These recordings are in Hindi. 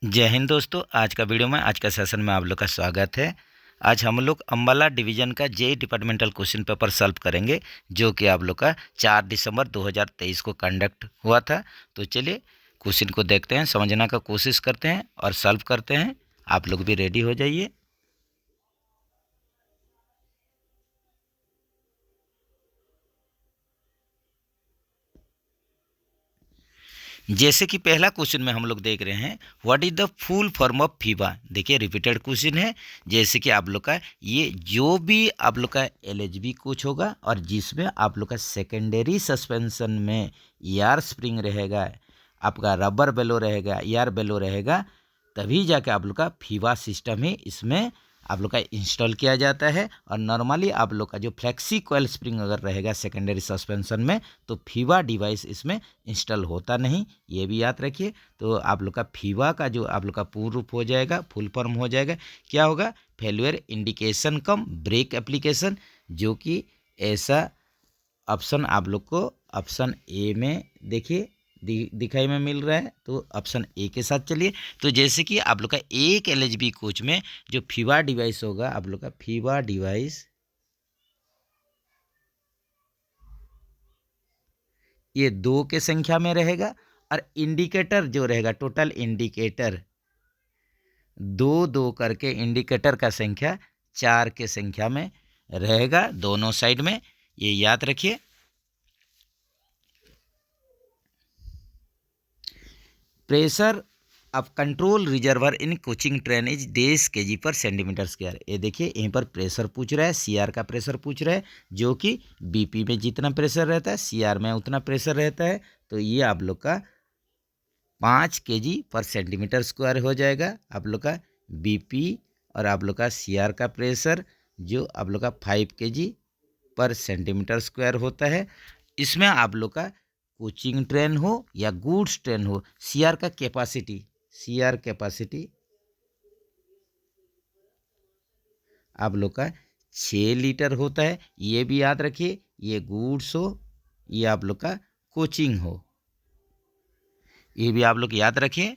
जय हिंद दोस्तों। आज का वीडियो में आज का सेशन में आप लोग का स्वागत है। आज हम लोग अम्बाला डिवीज़न का JEE departmental question paper solve करेंगे, जो कि आप लोग का 4 दिसंबर 2023 को कंडक्ट हुआ था। तो चलिए क्वेश्चन को देखते हैं, समझने का कोशिश करते हैं और सॉल्व करते हैं। आप लोग भी रेडी हो जाइए। जैसे कि पहला क्वेश्चन में हम लोग देख रहे हैं, what is the full form of FIBA. देखिए रिपीटेड क्वेश्चन है। जैसे कि आप लोग का ये जो भी आप लोग का एलएचबी कोच होगा और जिसमें आप लोग का सेकेंडरी सस्पेंशन में एयर स्प्रिंग रहेगा, आपका रबर बेलो रहेगा, एयर बेलो रहेगा, तभी जाके आप लोग का फीबा सिस्टम ही इसमें आप लोग का इंस्टॉल किया जाता है। और नॉर्मली आप लोग का जो फ्लेक्सी कॉइल स्प्रिंग अगर रहेगा सेकेंडरी सस्पेंशन में, तो फीबा डिवाइस इसमें इंस्टॉल होता नहीं, ये भी याद रखिए। तो आप लोग का फीबा का जो आप लोग का पूर्ण रूप हो जाएगा, फुल फॉर्म हो जाएगा, क्या होगा? फेल्यूर इंडिकेशन कम ब्रेक एप्लीकेशन, जो कि ऐसा ऑप्शन आप लोग को ऑप्शन ए में देखिए दिखाई में मिल रहा है। तो ऑप्शन ए के साथ चलिए। तो जैसे कि आप लोग का एक एलएचबी कोच में जो फीबा डिवाइस होगा, आप लोग का फीबा डिवाइस ये 2 के संख्या में रहेगा। और इंडिकेटर जो रहेगा, टोटल इंडिकेटर 2 करके इंडिकेटर का संख्या 4 के संख्या में रहेगा दोनों साइड में, ये याद रखिए। Pressure of control reservoir in coaching train is days KG per centimetre square. ये देखिए यहीं पर प्रेशर पूछ रहा है, सीआर का प्रेशर पूछ रहा है, जो कि बीपी में जितना प्रेशर रहता है सीआर में उतना प्रेशर रहता है। तो ये आप लोग का 5 केजी पर सेंटीमीटर स्क्वायर हो जाएगा। आप लोग का बीपी और आप लोग का सीआर का प्रेशर जो आप लोग का 5 केजी पर सेंटीमीटर स्क्वायर होता है। इसमें आप लोग का कोचिंग ट्रेन हो या गुड्स ट्रेन हो, सीआर का कैपेसिटी आप लोग का 6 लीटर होता है, ये भी याद रखिए। ये गुड्स हो ये आप लोग का कोचिंग हो, ये भी आप लोग याद रखिए।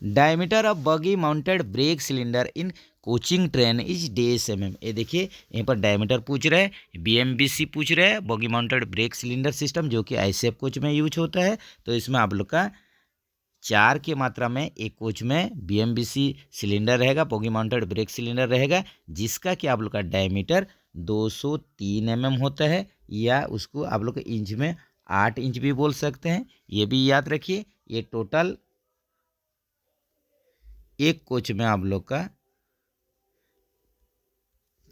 Diameter of bogie mounted brake cylinder in coaching train is dash M. ये देखिए यहाँ पर डायमीटर पूछ रहा है, बीएमबीसी पूछ रहा है, बगी माउंटेड ब्रेक सिलेंडर सिस्टम, जो कि आईसीएफ कोच में यूज होता है। तो इसमें आप लोग का 4 की मात्रा में एक कोच में बीएमबीसी सिलेंडर रहेगा, बगी माउंटेड ब्रेक सिलेंडर रहेगा, जिसका कि आप लोग का डायमीटर 203 होता है, या उसको आप लोग इंच में 8 इंच भी बोल सकते हैं, ये भी याद रखिए। ये टोटल एक कोच में आप लोग का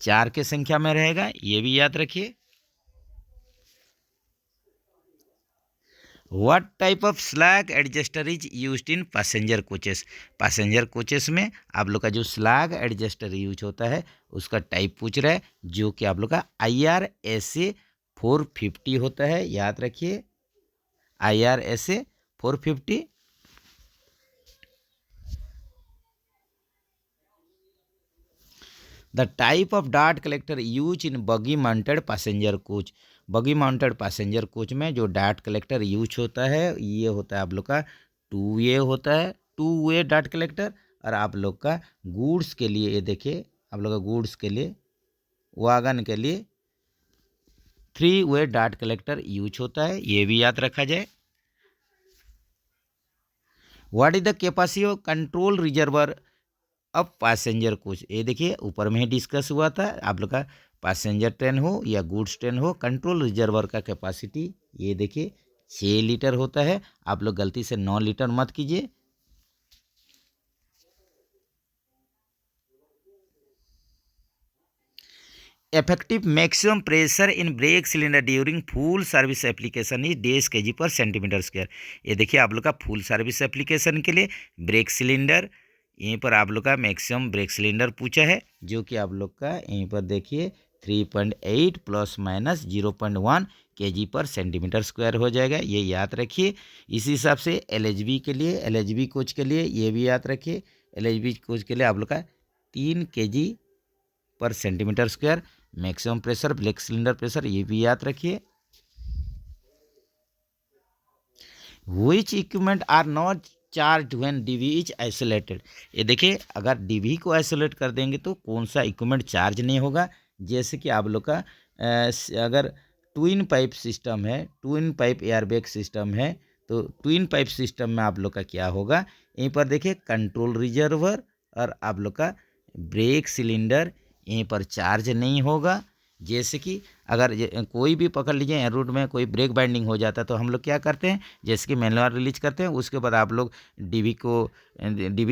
4 के संख्या में रहेगा, ये भी याद रखिए। What type of slag adjuster is used in passenger coaches. Passenger coaches में आप लोग का जो स्लैग एडजस्टर यूज होता है उसका टाइप पूछ रहा है, जो कि आप लोग का IRSA 450 होता है, याद रखिए IRSA 450। The type of dart collector use in बगी माउंटेड पैसेंजर कोच। बगी माउंटेड पैसेंजर कोच में जो डार्ट कलेक्टर यूज होता है ये होता है आप लोग का 2 वे होता है, 2 वे डार्ट कलेक्टर। और आप लोग का गुड्स के लिए ये देखिए, आप लोग का गुड्स के लिए वागन के लिए 3 वे डार्ट कलेक्टर यूज होता है, ये भी याद रखा जाए। What is the capacity of control reservoir अब पैसेंजर कोच, ये देखिए ऊपर में ही डिस्कस हुआ था। आप लोग का पैसेंजर ट्रेन हो या गुड्स ट्रेन हो, कंट्रोल रिजर्वर का कैपेसिटी ये देखिए 6 लीटर होता है। आप लोग गलती से 9 लीटर मत कीजिए। Effective maximum pressure in brake cylinder during full service application is days KG per centimetre square. ये देखिए आप लोग का फुल सर्विस एप्लीकेशन के लिए ब्रेक सिलेंडर, यहीं पर आप लोग का मैक्सिमम ब्रेक सिलेंडर पूछा है, जो कि आप लोग का यहीं पर देखिए 3.8 plus minus 0.1 KG per centimetre square हो जाएगा, ये याद रखिए। इसी हिसाब से एलएचबी के लिए, एलएचबी कोच के लिए ये भी याद रखिए। एलएचबी कोच के लिए आप लोग का 3 kg per centimetre square maximum pressure, brake cylinder pressure, ये भी याद रखिए। Which equipment are not charge when DV is isolated. ये देखिए, अगर डीवी को आइसोलेट कर देंगे तो कौन सा इक्विपमेंट चार्ज नहीं होगा। जैसे कि आप लोग का अगर ट्विन पाइप सिस्टम है, ट्विन पाइप एयरबैग सिस्टम है, तो ट्विन पाइप सिस्टम में आप लोग का क्या होगा, यहीं पर देखिए कंट्रोल रिजर्वर और आप लोग का ब्रेक सिलेंडर यहीं पर चार्ज नहीं होगा। जैसे कि अगर कोई भी पकड़ लीजिए एयर रूट में कोई ब्रेक बाइंडिंग हो जाता है तो हम लोग क्या करते हैं, जैसे कि मैनुअल रिलीज करते हैं, उसके बाद आप लोग डीवी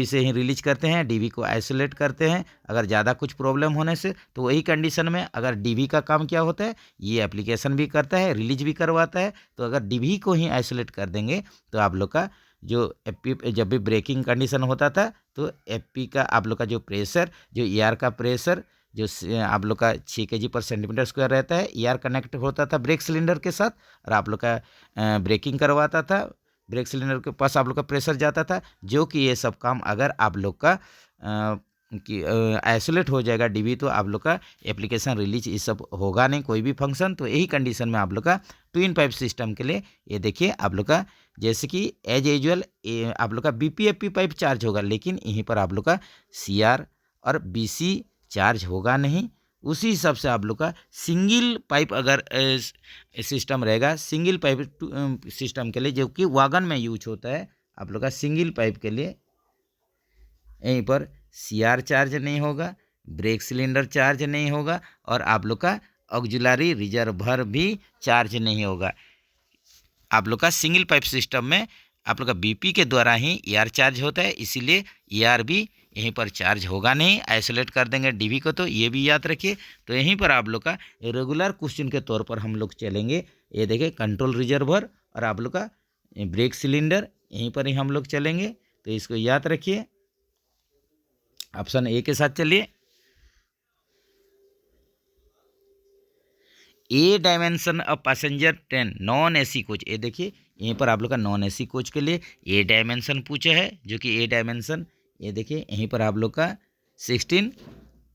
से ही रिलीज करते हैं, डीवी को आइसोलेट करते हैं। अगर ज़्यादा कुछ प्रॉब्लम होने से तो वही कंडीशन में अगर डीवी का काम क्या होता है, ये एप्लीकेशन भी करता है, रिलीज भी करवाता है। तो अगर डीवी को ही आइसोलेट कर देंगे तो आप लोग का जो एफपी, जब भी ब्रेकिंग कंडीशन होता था तो एफपी का आप लोग का जो प्रेशर, जो ईआर का प्रेशर जो आप लोग का 6 kg/cm² रहता है, ईआर कनेक्ट होता था ब्रेक सिलेंडर के साथ और आप लोग का ब्रेकिंग करवाता था, ब्रेक सिलेंडर के पास आप लोग का प्रेशर जाता था। जो कि ये सब काम अगर आप लोग का आइसोलेट हो जाएगा डीवी तो आप लोग का एप्लीकेशन रिलीज ये सब होगा नहीं, कोई भी फंक्शन। तो यही कंडीशन में आप लोग का ट्विन पाइप सिस्टम के लिए ये देखिए आप लोग का जैसे कि एज यूजुअल आप लोग का बीपीएफपी पाइप चार्ज होगा, लेकिन यहीं पर आप लोग का सीआर और बीसी चार्ज होगा नहीं। उसी हिसाब से आप लोग का सिंगल पाइप अगर सिस्टम रहेगा, सिंगल पाइप सिस्टम के लिए जो कि वागन में यूज होता है, आप लोग का सिंगल पाइप के लिए यहीं पर सीआर चार्ज नहीं होगा, ब्रेक सिलेंडर चार्ज नहीं होगा और आप लोग का ऑक्सिलरी रिजर्वर भी चार्ज नहीं होगा। आप लोग का सिंगल पाइप सिस्टम में आप लोग का बीपी के द्वारा ही ईआर चार्ज होता है, इसीलिए ईआर भी यहीं पर चार्ज होगा नहीं, आइसोलेट कर देंगे डीवी को। तो ये भी याद रखिए। तो यहीं पर आप लोग का रेगुलर क्वेश्चन के तौर पर हम लोग चलेंगे। ये देखिए कंट्रोल रिजर्वर और आप लोग का ब्रेक सिलेंडर, यहीं पर ही हम लोग चलेंगे। तो इसको याद रखिए। ऑप्शन ए के साथ चलिए। A dimension of passenger train non AC coach. ये देखिए यहीं पर आप लोग का नॉन एसी कोच के लिए ए डायमेंशन पूछा है, जो कि ए डायमेंशन ये देखिए यहीं पर आप लोग का 16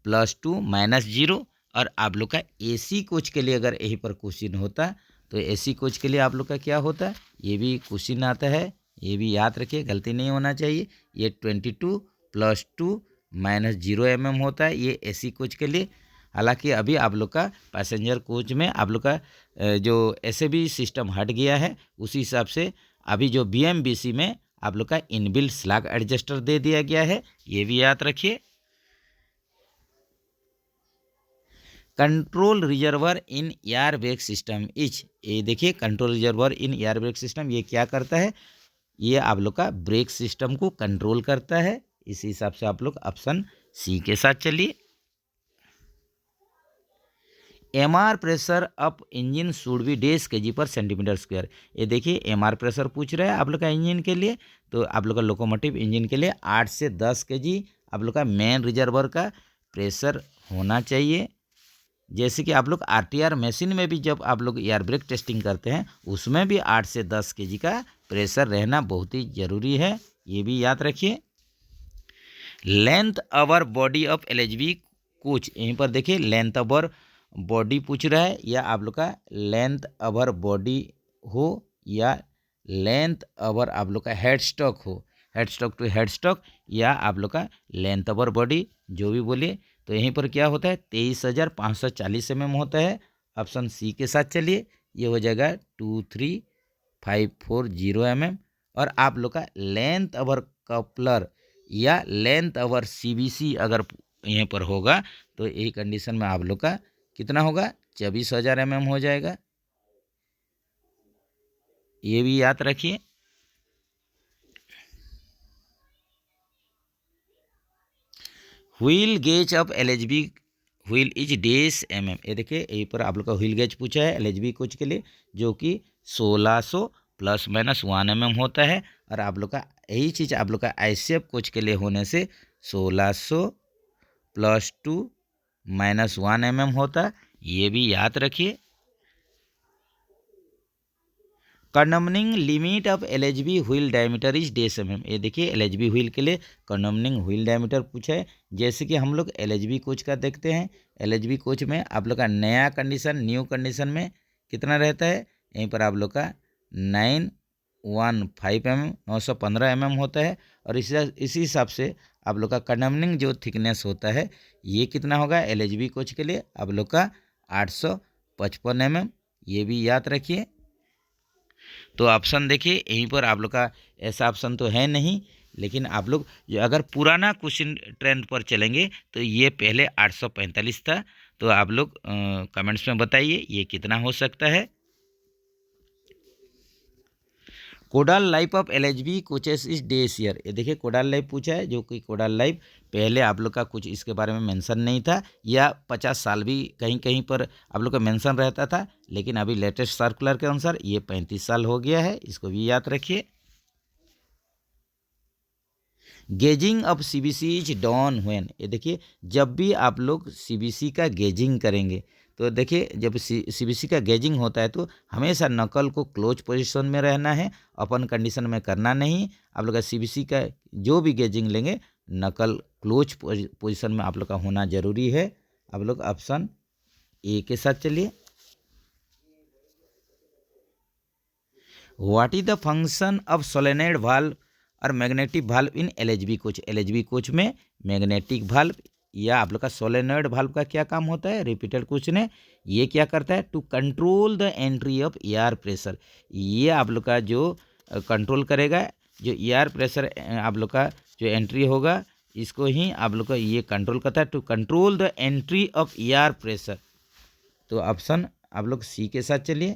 + 2 - 0। और आप लोग का एसी कोच के लिए अगर यहीं पर क्वेश्चन होता तो एसी कोच के लिए आप लोग का क्या होता, ये भी क्वेश्चन आता है, ये भी याद रखिए, गलती नहीं होना चाहिए। ये 22 + 2 - 0 mm होता है ये एसी कोच के लिए। हालांकि अभी आप लोग का पैसेंजर कोच में आप लोग का जो एसएबी सिस्टम हट गया है, उसी हिसाब से अभी जो बीएमबीसी में आप लोग का इनबिल्ट स्लैग एडजस्टर दे दिया गया है, ये भी याद रखिए। Control reservoir in air brake system is, ये देखिए control reservoir in air brake system ये क्या करता है, ये आप लोग का ब्रेक सिस्टम को कंट्रोल करता है। इसी हिसाब से आप लोग ऑप्शन सी के साथ चलिए। MR pressure up engine should be days kg/cm²। ये देखिए एमआर प्रेशर पूछ रहा है आप लोग का इंजन के लिए। तो आप लोग का लोकोमोटिव इंजन के लिए 8 से 10 kg आप लोग का मेन रिजर्वर का प्रेशर होना चाहिए। जैसे कि आप लोग आरटीआर मशीन में भी जब आप लोग एयर ब्रेक टेस्टिंग करते हैं, उसमें भी 8 से 10 kg का प्रेशर रहना बहुत ही ज़रूरी है, ये भी याद रखिए। Length our body of LHB coach, यहीं पर देखिए लेंथ अवर बॉडी पूछ रहा है, या आप लोग का लेंथ अवर बॉडी हो या लेंथ अवर आप लोग का हेड स्टॉक हो, head stock to head stock, या आप लोग का लेंथ अवर बॉडी जो भी बोलिए। तो यहीं पर क्या होता है 23,540 mm होता है। ऑप्शन सी के साथ चलिए, ये हो जाएगा 23,540 mm। और आप लोग का लेंथ अवर कपलर या लेंथ अवर सीबीसी अगर यहीं पर होगा तो यही कंडीशन में आप लोग का कितना होगा 24,000 mm हो जाएगा, ये भी याद रखिए। Wheel gauge of LHB wheel is dash mm। ये देखिए यहीं पर आप लोग का व्हील गेज पूछा है एलएचबी कोच के लिए, जो कि 1600 ± 1 mm होता है। और आप लोग का यही चीज़ आप लोग का आईसीएफ कोच के लिए होने से 1600 + 2 - 1 mm होता, ये भी याद रखिए। Condemning limit of LHB wheel diameter is dash mm। ये देखिए एलएचबी व्हील के लिए कॉनमनिंग व्हील डायमीटर पूछा है। जैसे कि हम लोग एलएचबी कोच का देखते हैं, एलएचबी कोच में आप लोग का न्यू कंडीशन में कितना रहता है, यहीं पर आप लोग का 9 915 mm 915 mm होता है। और इसी हिसाब से आप लोग का कंडमनिंग जो थिकनेस होता है ये कितना होगा LHB कोच के लिए आप लोग का 855 mm, ये भी याद रखिए। तो ऑप्शन देखिए यहीं पर आप लोग का ऐसा ऑप्शन तो है नहीं, लेकिन आप लोग जो अगर पुराना क्वेश्चन ट्रेंड पर चलेंगे तो ये पहले 845 था। तो आप लोग कमेंट्स में बताइए ये कितना हो सकता है। Codal life of LHB coaches is dash year, ये देखिए कोडाल लाइफ पूछा है, जो कि कोडाल लाइफ पहले आप लोग का कुछ इसके बारे में मेंशन नहीं था, या 50 साल भी कहीं कहीं पर आप लोग का मेंशन रहता था, लेकिन अभी लेटेस्ट सर्कुलर के अनुसार ये 35 साल हो गया है, इसको भी याद रखिए। Gauging of CBC is done when, ये देखिए जब भी आप लोग CBC का गेजिंग करेंगे तो देखिए जब CBC का गेजिंग होता है तो हमेशा नकल को क्लोज पोजीशन में रहना है, ओपन कंडीशन में करना नहीं। आप लोग का CBC का जो भी गेजिंग लेंगे नकल क्लोज पोजीशन में आप लोग का होना जरूरी है। आप लोग ऑप्शन ए के साथ चलिए। What is the function of solenoid valve और मैग्नेटिक वाल्व इन LHB कोच, LHB कोच में मैग्नेटिक वाल्व या आप लोग का सोलेनॉइड वाल्व का क्या काम होता है, रिपीटेड क्वेश्चन है। ये क्या करता है, to control the entry of air pressure, ये आप लोग का जो कंट्रोल करेगा, जो एयर प्रेशर आप लोग का जो एंट्री होगा इसको ही आप लोग का ये कंट्रोल करता है, to control the entry of air pressure. तो ऑप्शन आप लोग सी के साथ चलिए।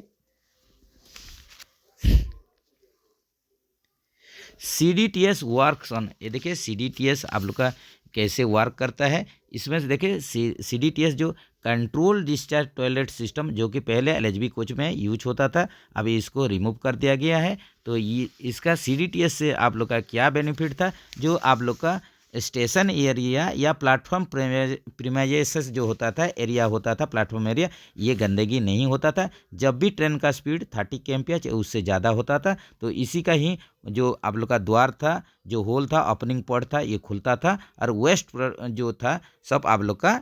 CDTS वर्क्स ऑन, ये देखिए CDTS आप लोग का कैसे वर्क करता है। इसमें से देखिए CDTS जो कंट्रोल डिस्चार्ज टॉयलेट सिस्टम, जो कि पहले LHB कोच में यूज होता था, अभी इसको रिमूव कर दिया गया है। तो ये इसका CDTS से आप लोग का क्या बेनिफिट था, जो आप लोग का स्टेशन एरिया या प्लेटफॉर्म प्रीमाइजेस जो होता था, एरिया होता था प्लेटफॉर्म एरिया, ये गंदगी नहीं होता था। जब भी ट्रेन का स्पीड 30 kmph उससे ज़्यादा होता था तो इसी का ही जो आप लोग का द्वार था, जो होल था, ओपनिंग पोर्ट था, ये खुलता था और वेस्ट जो था सब आप लोग का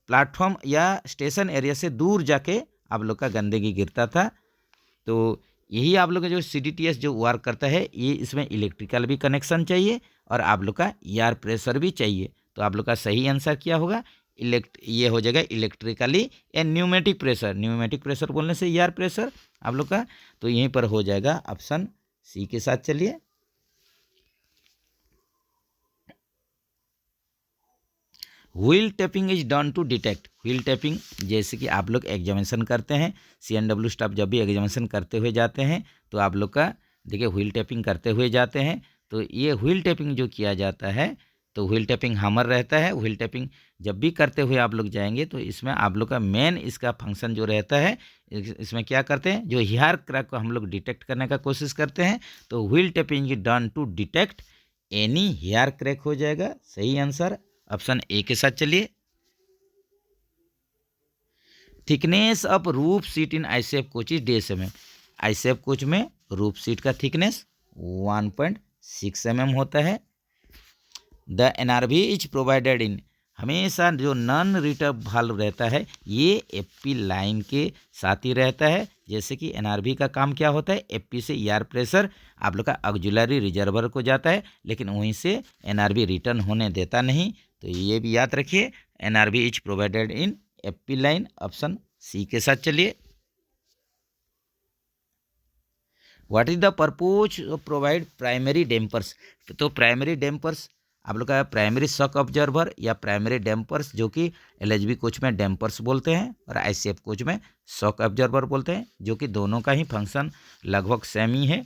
प्लेटफॉर्म या स्टेशन एरिया से दूर जाके आप लोग का गंदगी गिरता था। तो यही आप लोग का जो CDTS जो वर्क करता है, ये इसमें इलेक्ट्रिकल भी कनेक्शन चाहिए और आप लोग का एयर प्रेशर भी चाहिए। तो आप लोग का सही आंसर क्या होगा, ये हो जाएगा इलेक्ट्रिकली या न्यूमेटिक प्रेशर। न्यूमेटिक प्रेशर बोलने से एयर प्रेशर आप लोग का, तो यहीं पर हो जाएगा ऑप्शन सी के साथ चलिए। Wheel tapping is done to detect, wheel tapping जैसे कि आप लोग एग्जामिनेशन करते हैं, CNW स्टाफ जब भी एग्जामिनेशन करते हुए जाते हैं तो आप लोग का देखिए व्हील टैपिंग करते हुए जाते हैं। तो ये व्हील टैपिंग जो किया जाता है, तो व्हील टैपिंग हैमर रहता है। व्हील टैपिंग जब भी करते हुए आप लोग जाएंगे तो इसमें आप लोग का मेन इसका फंक्शन जो रहता है, इसमें क्या करते हैं, जो हेयर क्रैक को हम लोग डिटेक्ट करने का कोशिश करते हैं। तो wheel tapping is done to detect any hair crack हो जाएगा सही आंसर, ऑप्शन ए के साथ चलिए। Thickness of roof sheet in ICF coach is dash mm, ICF coach में रूफ सीट का थिकनेस 1.6 mm होता है। The NRV is provided in, हमेशा जो नॉन रिटर्व वाल्व रहता है ये FP लाइन के साथ ही रहता है। जैसे कि NRV का काम क्या होता है, FP से एयर प्रेशर आप लोग का ऑक्सिलरी रिजर्वर को जाता है, लेकिन वहीं से NRV रिटर्न होने देता नहीं। तो ये भी याद रखिए, NRV is provided in FP line, option C के साथ चलिए। What is the purpose of provide primary dampers, तो प्राइमरी डैम्पर्स आप लोग का प्राइमरी शॉक ऑब्जर्वर या प्राइमरी डैम्पर्स, जो कि LHB कोच में डैम्पर्स बोलते हैं और ICF कोच में शॉक ऑब्जर्वर बोलते हैं, जो कि दोनों का ही फंक्शन लगभग सेम ही है।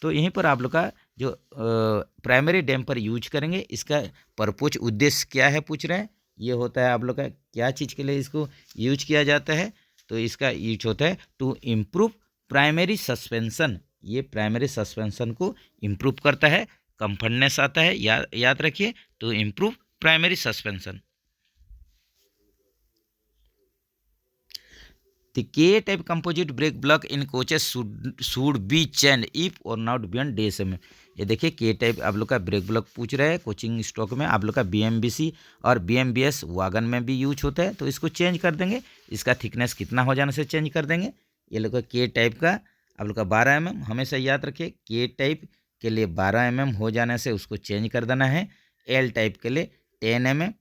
तो यहीं पर आप लोग का जो प्राइमरी डैम्पर यूज करेंगे, इसका पर्पज उद्देश्य क्या है पूछ रहे हैं, ये होता है आप लोग का क्या चीज़ के लिए इसको यूज किया जाता है, तो इसका यूज होता है टू इम्प्रूव प्राइमरी सस्पेंशन, ये प्राइमरी सस्पेंशन को इम्प्रूव करता है, कंफर्टनेस आता है, याद रखिए, to improve primary suspension. The K-type composite brake block in coaches should be changed if or not beyond days mm, ये देखिए K-type आप लोग का ब्रेक ब्लॉक पूछ रहे हैं कोचिंग स्टॉक में, आप लोग का BMBC और BMBS वागन में भी यूज होता है। तो इसको चेंज कर देंगे, इसका थिकनेस कितना हो जाने से चेंज कर देंगे, ये लोग का K-type का आप लोग का 12 हमेशा याद रखिए। के टाइप के लिए 12 हो जाने से उसको चेंज कर देना है। एल टाइप के लिए 10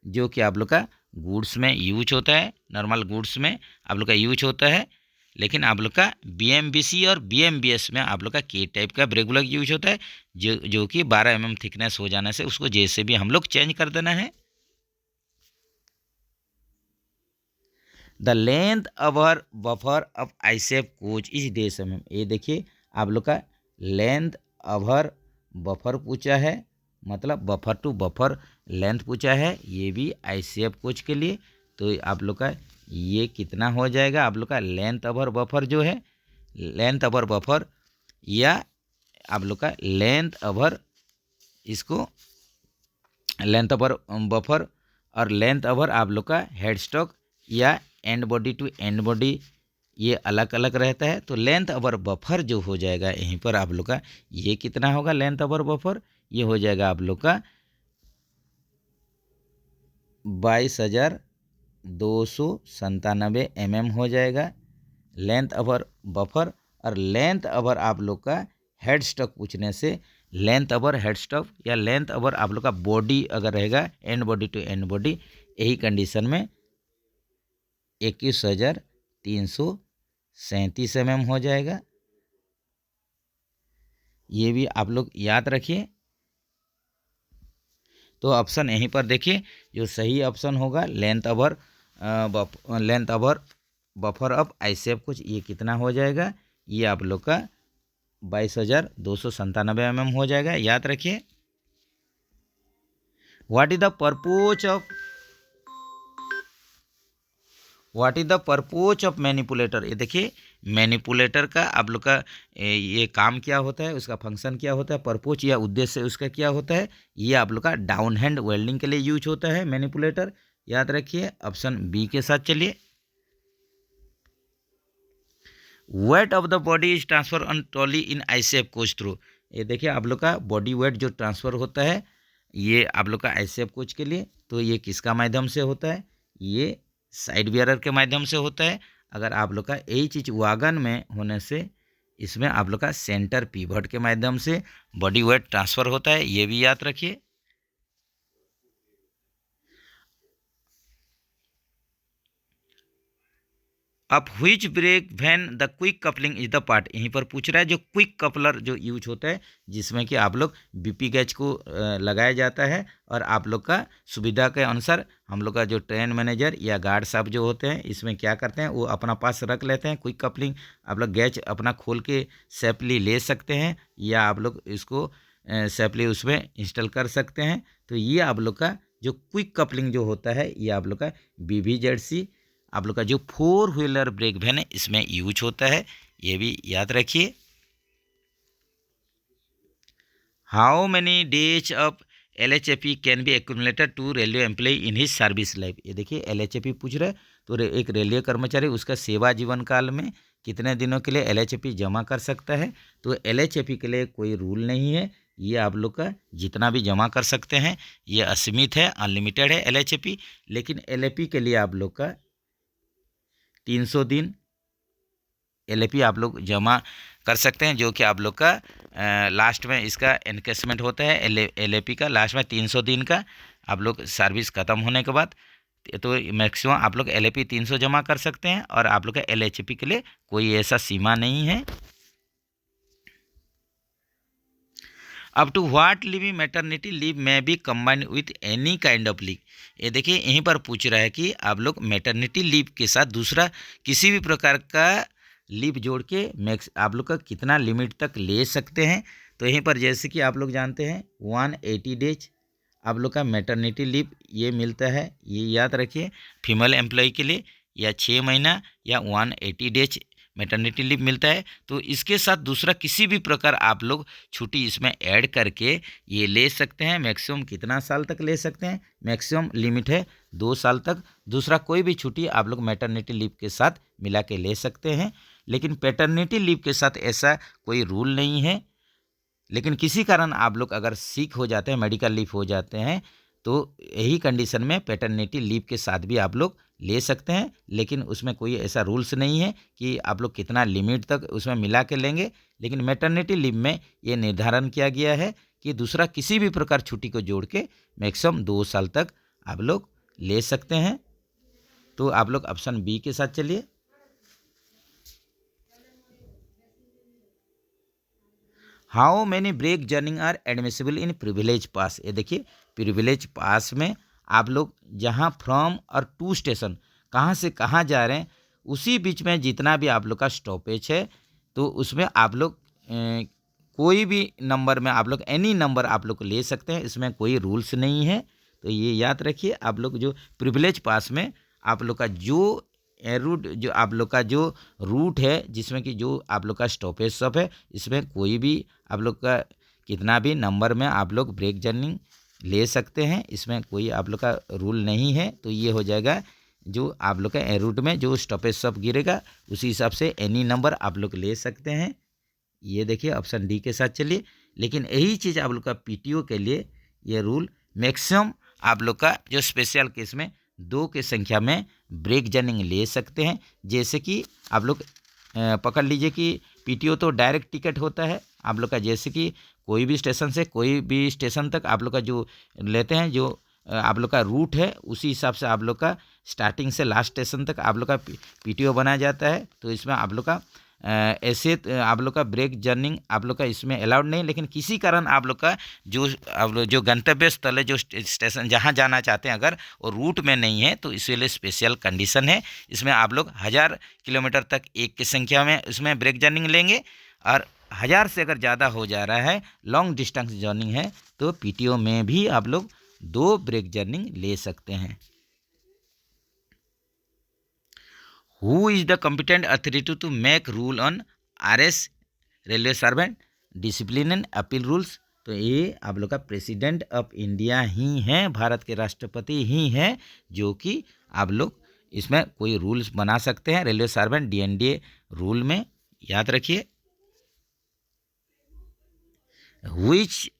जो कि आप लोग का गुड्स में यूज होता है, नॉर्मल गुड्स में आप लोग का यूज होता है। लेकिन आप लोग का BMBC और BMBS में आप लोग का के टाइप का ब्रेक ब्लॉक यूज होता है, जो कि 12 थिकनेस हो जाने से उसको जैसे भी हम लोग चेंज कर देना है। The length over buffer of ICF coach is dash mm। ये देखिए आप लोग का लेंथ अवर बफर पूछा है, मतलब बफर टू बफर लेंथ पूछा है, ये भी आईसीएफ कोच के लिए। तो आप लोग का ये कितना हो जाएगा, आप लोग का लेंथ अवर बफर जो है, लेंथ अवर बफर या आप लोग का लेंथ अवर, इसको लेंथ अवर बफर और लेंथ अवर आप लोग का हेड स्टॉक या end body to end body ये अलग अलग रहता है। तो लेंथ अवर बफर जो हो जाएगा यहीं पर आप लोग का ये कितना होगा, लेंथ अवर बफर ये हो जाएगा आप लोग का 22,297 mm हो जाएगा लेंथ अवर बफर। और लेंथ अवर आप लोग का हेड स्टॉक पूछने से लेंथ अवर हेड स्टॉक या लेंथ अवर आप लोग का बॉडी अगर रहेगा end body to end body, यही कंडीशन में 21,337 mm हो जाएगा। ये भी आप लोग याद रखिए। तो ऑप्शन यहीं पर देखिए, जो सही ऑप्शन होगा लेंथ अवर बफर ऑफ आईसेफ कुछ ये कितना हो जाएगा, ये आप लोग का 22,297 mm हो जाएगा। याद रखिए। What is the purpose of manipulator. ये देखिए मैनिपुलेटर का आप लोग का ये काम क्या होता है, उसका फंक्शन क्या होता है, पर्पोज या उद्देश्य उसका क्या होता है, ये आप लोग का डाउन हैंड वेल्डिंग के लिए यूज होता है मैनिपुलेटर। याद रखिए। ऑप्शन बी के साथ चलिए। Weight of the body is transfer on trolley in ICF coach through. ये देखिए आप लोग का बॉडी वेट जो ट्रांसफर होता है ये आप लोग का आईसीएफ कोच के लिए, तो ये किसका माध्यम से होता है, ये साइड बियरर के माध्यम से होता है। अगर आप लोग का यही चीज़ वागन में होने से इसमें आप लोग का सेंटर पिवट के माध्यम से बॉडी वेट ट्रांसफर होता है, ये भी याद रखिए। अब which brake when the quick coupling is the part, यहीं पर पूछ रहा है जो क्विक कपलर जो यूज होता है जिसमें कि आप लोग बीपी गैज को लगाया जाता है और आप लोग का सुविधा के अनुसार हम लोग का जो ट्रेन मैनेजर या गार्ड साहब जो होते हैं इसमें क्या करते हैं वो अपना पास रख लेते हैं। क्विक कपलिंग आप लोग गैज अपना खोल के सेफली ले सकते हैं या आप लोग इसको सेफली उसमें इंस्टॉल कर सकते हैं। तो ये आप लोग का जो क्विक कपलिंग जो होता है ये आप लोग का BVZC आप लोग का जो 4 व्हीलर ब्रेक वैन है इसमें यूज होता है, ये भी याद रखिए। How many days of LHAP can be accumulated to railway employ in his service life. ये देखिए LHAP पूछ रहे हैं तो एक रेलवे कर्मचारी उसका सेवा जीवन काल में कितने दिनों के लिए LHAP जमा कर सकता है। तो LHAP के लिए कोई रूल नहीं है, ये आप लोग का जितना भी जमा कर सकते हैं, ये असीमित है, अनलिमिटेड है LHAP। लेकिन LAP के लिए आप लोग का 300 दिन LAP आप लोग जमा कर सकते हैं, जो कि आप लोग का लास्ट में इसका एनकेसमेंट होता है LAP का लास्ट में 300 दिन का आप लोग सर्विस ख़त्म होने के बाद। तो मैक्सिमम आप लोग LAP 300 जमा कर सकते हैं और आप लोग का LHAP के लिए कोई ऐसा सीमा नहीं है। Up to what leave maternity leave में be combined with any kind of leave. ये देखिए यहीं पर पूछ रहा है कि आप लोग मैटरनिटी लीव के साथ दूसरा किसी भी प्रकार का लीव जोड़ के मैक्स आप लोग का कितना लिमिट तक ले सकते हैं। तो यहीं पर जैसे कि आप लोग जानते हैं 180 डेज आप लोग का मैटरनिटी लीव ये मिलता है, ये याद रखिए फीमेल एम्प्लॉय के लिए, या 6 महीना या 180 डेज मैटरनिटी लीव मिलता है। तो इसके साथ दूसरा किसी भी प्रकार आप लोग छुट्टी इसमें ऐड करके ये ले सकते हैं। मैक्सिमम कितना साल तक ले सकते हैं, मैक्सिमम लिमिट है 2 साल तक। दूसरा कोई भी छुट्टी आप लोग मैटरनिटी लीव के साथ मिला के ले सकते हैं। लेकिन पैटर्निटी लीव के साथ ऐसा कोई रूल नहीं है। लेकिन किसी कारण आप लोग अगर सिक हो जाते हैं, मेडिकल लीव हो जाते हैं, तो यही कंडीशन में पैटर्निटी लीव के साथ भी आप लोग ले सकते हैं, लेकिन उसमें कोई ऐसा रूल्स नहीं है कि आप लोग कितना लिमिट तक उसमें मिला के लेंगे। लेकिन मैटरनिटी लीव में ये निर्धारण किया गया है कि दूसरा किसी भी प्रकार छुट्टी को जोड़ के मैक्सिमम 2 साल तक आप लोग ले सकते हैं। तो आप लोग ऑप्शन बी के साथ चलिए। How many break journey are admissible in privilege pass. ये देखिए, प्रिविलेज पास में आप लोग जहाँ फ्रॉम और टू स्टेशन, कहाँ से कहाँ जा रहे हैं, उसी बीच में जितना भी आप लोग का स्टॉपेज है, तो उसमें आप लोग कोई भी नंबर में आप लोग एनी नंबर आप लोग ले सकते हैं, इसमें कोई रूल्स नहीं है। तो ये याद रखिए, आप लोग जो प्रिविलेज पास में आप लोग का जो रूट, जो आप लोग का जो रूट है, जिसमें कि जो आप लोग का स्टॉपेज सब है, इसमें कोई भी आप लोग का कितना भी नंबर में आप लोग ब्रेक जर्निंग ले सकते हैं, इसमें कोई आप लोग का रूल नहीं है। तो ये हो जाएगा, जो आप लोग का रूट में जो स्टॉपेज सब गिरेगा उसी हिसाब से एनी नंबर आप लोग ले सकते हैं। ये देखिए, ऑप्शन डी के साथ चलिए। लेकिन यही चीज़ आप लोग का पीटीओ के लिए ये रूल मैक्सिमम आप लोग का जो स्पेशल केस में 2 के संख्या में ब्रेक जर्निंग ले सकते हैं। जैसे कि आप लोग पकड़ लीजिए कि पीटीओ तो डायरेक्ट टिकट होता है आप लोग का, जैसे कि कोई भी स्टेशन से कोई भी स्टेशन तक आप लोग का जो लेते हैं, जो आप लोग का रूट है, उसी हिसाब से आप लोग का स्टार्टिंग से लास्ट स्टेशन तक आप लोग का पीटीओ बनाया जाता है। तो इसमें आप लोग का ऐसे आप लोग का ब्रेक जर्निंग आप लोग का इसमें अलाउड नहीं। लेकिन किसी कारण आप लोग का जो आप लोग जो गंतव्य स्थल है, जो स्टेशन जहाँ जाना चाहते हैं, अगर वो रूट में नहीं है, तो इसीलिए स्पेशल कंडीशन है। इसमें आप लोग 1000 किलोमीटर तक 1 की संख्या में इसमें ब्रेक जर्निंग लेंगे, और 1000 से अगर ज़्यादा हो जा रहा है, लॉन्ग डिस्टेंस जर्निंग है, तो पीटीओ में भी आप लोग 2 ब्रेक जर्निंग ले सकते हैं। Who is the competent authority to make rule on RS, railway servant, discipline and appeal rules. तो ये आप लोग का प्रेसिडेंट ऑफ इंडिया ही हैं, भारत के राष्ट्रपति ही हैं, जो कि आप लोग इसमें कोई रूल्स बना सकते हैं रेलवे सर्वेंट डीएनडीए रूल में। याद रखिए, which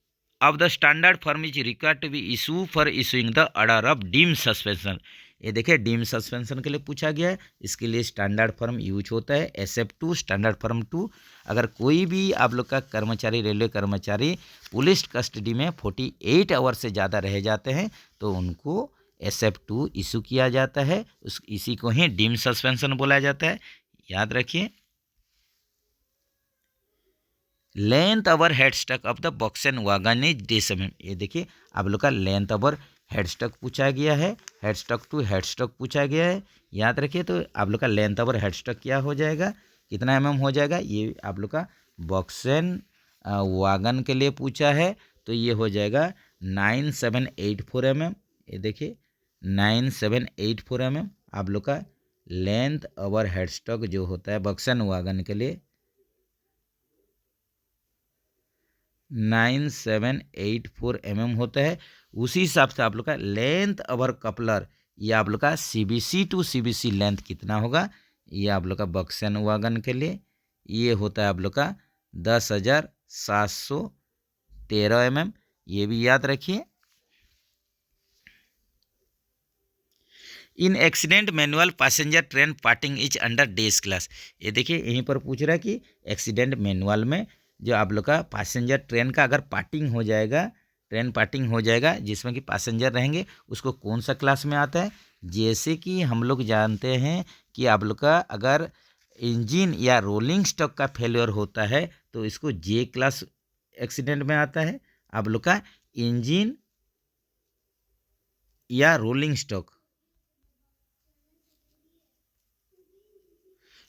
of the standard form is required to be issue for issuing the order of deemed suspension। ये देखिए, डीम सस्पेंशन के लिए पूछा गया है, इसके लिए स्टैंडर्ड फॉर्म यूज होता है SF2, स्टैंडर्ड फॉर्म 2। अगर कोई भी आप लोग का कर्मचारी, रेलवे कर्मचारी पुलिस कस्टडी में 48 आवर से ज़्यादा रह जाते हैं, तो उनको SF2 इशू किया जाता है। इसी को ही डीम सस्पेंशन बोला जाता है। याद रखिए। Length over headstock of the BOXN wagon is dash mm. ये देखिए, आप लोग का लेंथ ओवर हेडस्टक पूछा गया है, हेडस्टक टू हेडस्टक पूछा गया है। याद रखिए, तो आप लोग का लेंथ ओवर हेडस्टक क्या हो जाएगा, कितना mm हो जाएगा, ये आप लोग का बॉक्सन वागन के लिए पूछा है, तो ये हो जाएगा 9784 mm। ये देखिए, 9784 mm आप लोग का लेंथ ओवर हेडस्टक जो होता है बॉक्सन वागन के लिए 9784 mm होता है। उसी हिसाब से आप लोग का लेंथ ओवर कपलर, ये आप लोग का CBC टू CBC लेंथ कितना होगा, ये आप लोग का बक्सन वागन के लिए ये होता है आप लोग का 10,713 mm। ये भी याद रखिए। In accident manual passenger train parting is under dash class. ये देखिए, यहीं पर पूछ रहा है कि एक्सीडेंट मैनुअल में जो आप लोग का पैसेंजर ट्रेन का अगर पार्टिंग हो जाएगा, ट्रेन पार्टिंग हो जाएगा जिसमें कि पैसेंजर रहेंगे, उसको कौन सा क्लास में आता है। जैसे कि हम लोग जानते हैं कि आप लोग का अगर इंजन या रोलिंग स्टॉक का फेलियर होता है, तो इसको J क्लास एक्सीडेंट में आता है। आप लोग का इंजन या रोलिंग स्टॉक,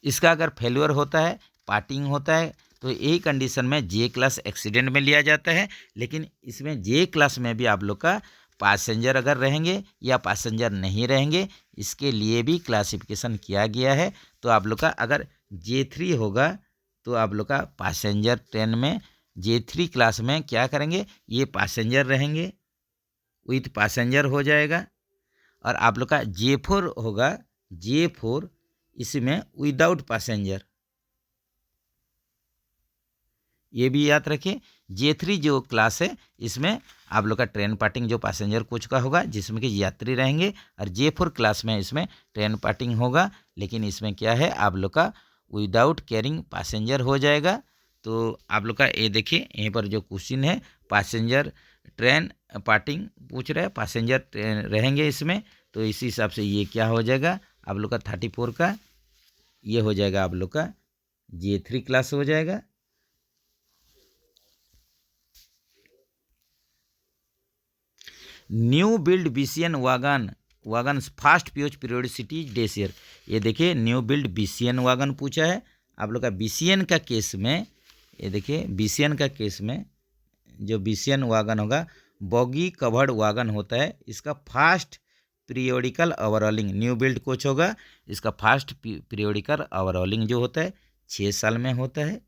इसका अगर फेलियर होता है, पार्टिंग होता है, तो यही कंडीशन में J क्लास एक्सीडेंट में लिया जाता है। लेकिन इसमें J क्लास में भी आप लोग का पैसेंजर अगर रहेंगे या पैसेंजर नहीं रहेंगे, इसके लिए भी क्लासिफिकेशन किया गया है। तो आप लोग का अगर J3 होगा, तो आप लोग का पैसेंजर ट्रेन में J3 क्लास में क्या करेंगे, ये पैसेंजर रहेंगे, विथ पैसेंजर हो जाएगा। और आप लोग का J4 होगा, J4 इसमें विदाउट पैसेंजर, ये भी याद रखिए। J3 जो क्लास है इसमें आप लोग का ट्रेन पार्टिंग जो पैसेंजर कोच का होगा जिसमें कि यात्री रहेंगे, और J4 क्लास में इसमें ट्रेन पार्टिंग होगा, लेकिन इसमें क्या है आप लोग का विदाउट कैरिंग पैसेंजर हो जाएगा। तो आप लोग का ये देखिए यहीं पर जो क्वेश्चन है पैसेंजर ट्रेन पार्टिंग पूछ रहा है, पैसेंजर ट्रेन रहेंगे इसमें, तो इसी हिसाब से ये क्या हो जाएगा आप लोग का 34 का ये हो जाएगा आप लोग का J3 क्लास हो जाएगा। New build BCN wagon first POH periodicity dash year. ये देखिए न्यू बिल्ड BCN वागन पूछा है आप लोग का। BCN का केस में ये देखिए BCN का केस में जो BCN वागन होगा बॉगी कवर्ड वागन होता है, इसका fast periodical overhauling new build coach होगा, इसका फास्ट पीरियोडिकल ओवरऑलिंग जो होता है 6 साल में होता है,